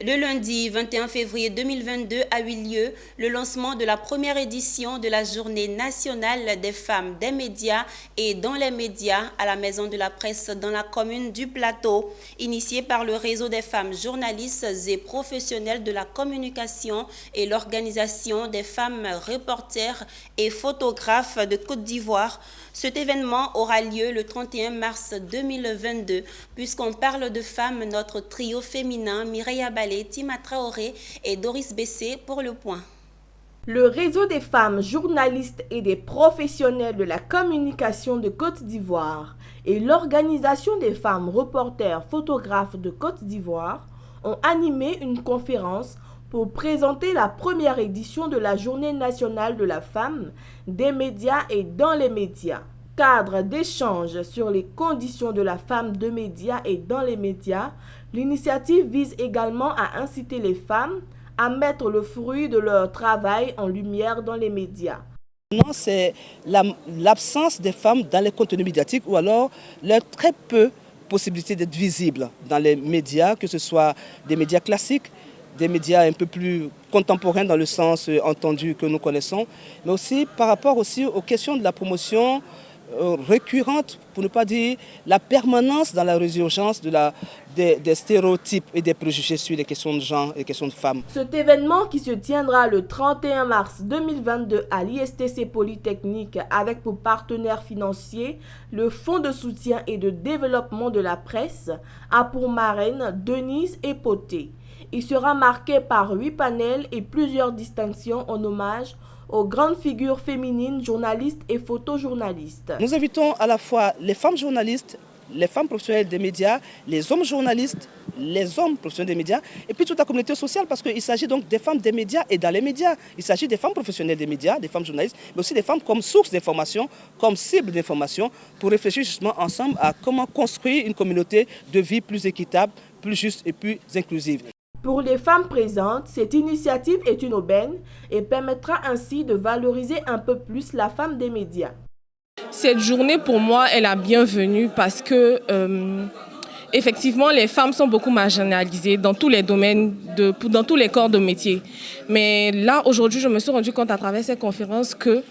Le lundi 21 février 2022 a eu lieu le lancement de la première édition de la Journée nationale des femmes des médias et dans les médias à la Maison de la Presse dans la commune du Plateau, initiée par le réseau des femmes journalistes et professionnelles de la communication et l'Organisation des femmes reporters et photographes de Côte d'Ivoire. Cet événement aura lieu le 31 mars 2022. Puisqu'on parle de femmes, notre trio féminin Mireille Abalé, Tima Traoré et Doris Bessé pour le point. Le réseau des femmes journalistes et des professionnels de la communication de Côte d'Ivoire et l'Organisation des femmes reporters photographes de Côte d'Ivoire ont animé une conférence pour présenter la première édition de la Journée nationale de la femme, des médias et dans les médias. Cadre d'échange sur les conditions de la femme de médias et dans les médias, l'initiative vise également à inciter les femmes à mettre le fruit de leur travail en lumière dans les médias. Non, c'est l'absence des femmes dans les contenus médiatiques ou alors leur très peu possibilité d'être visibles dans les médias, que ce soit des médias classiques, des médias un peu plus contemporains dans le sens entendu que nous connaissons, mais aussi par rapport aussi aux questions de la promotion récurrente, pour ne pas dire la permanence dans la résurgence des stéréotypes et des préjugés sur les questions de genre et les questions de femmes. Cet événement qui se tiendra le 31 mars 2022 à l'ISTC Polytechnique avec pour partenaire financier le Fonds de soutien et de développement de la presse a pour marraine Denise Epoté. Il sera marqué par 8 panels et plusieurs distinctions en hommage aux grandes figures féminines, journalistes et photojournalistes. Nous invitons à la fois les femmes journalistes, les femmes professionnelles des médias, les hommes journalistes, les hommes professionnels des médias et puis toute la communauté sociale parce qu'il s'agit donc des femmes des médias et dans les médias. Il s'agit des femmes professionnelles des médias, des femmes journalistes, mais aussi des femmes comme source d'information, comme cible d'information pour réfléchir justement ensemble à comment construire une communauté de vie plus équitable, plus juste et plus inclusive. Pour les femmes présentes, cette initiative est une aubaine et permettra ainsi de valoriser un peu plus la femme des médias. Cette journée, pour moi, est la bienvenue parce que, effectivement, les femmes sont beaucoup marginalisées dans tous les domaines, dans tous les corps de métier. Mais là, aujourd'hui, je me suis rendu compte à travers cette conférence que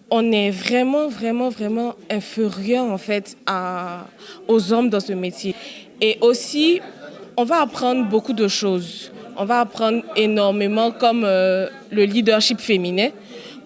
on est vraiment inférieur en fait aux hommes dans ce métier. Et aussi, on va apprendre beaucoup de choses. On va apprendre énormément comme le leadership féminin,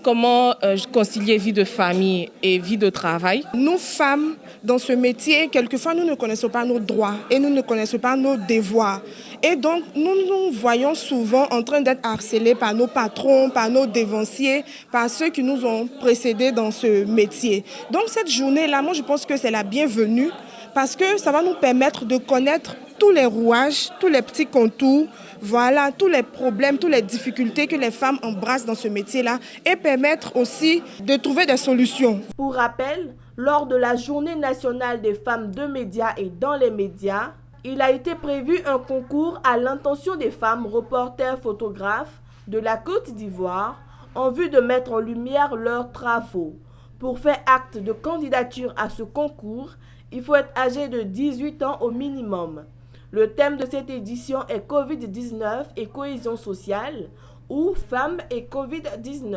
comment concilier vie de famille et vie de travail. Nous, femmes, dans ce métier, quelquefois, nous ne connaissons pas nos droits et nous ne connaissons pas nos devoirs. Et donc, nous nous voyons souvent en train d'être harcelés par nos patrons, par nos dévanciers, par ceux qui nous ont précédés dans ce métier. Donc, cette journée-là, moi, je pense que c'est la bienvenue parce que ça va nous permettre de connaître tous les rouages, tous les petits contours, voilà, tous les problèmes, toutes les difficultés que les femmes embrassent dans ce métier-là et permettre aussi de trouver des solutions. Pour rappel, lors de la Journée nationale des femmes de médias et dans les médias, il a été prévu un concours à l'intention des femmes reporters photographes de la Côte d'Ivoire en vue de mettre en lumière leurs travaux. Pour faire acte de candidature à ce concours, il faut être âgé de 18 ans au minimum. Le thème de cette édition est Covid-19 et cohésion sociale ou femmes et Covid-19.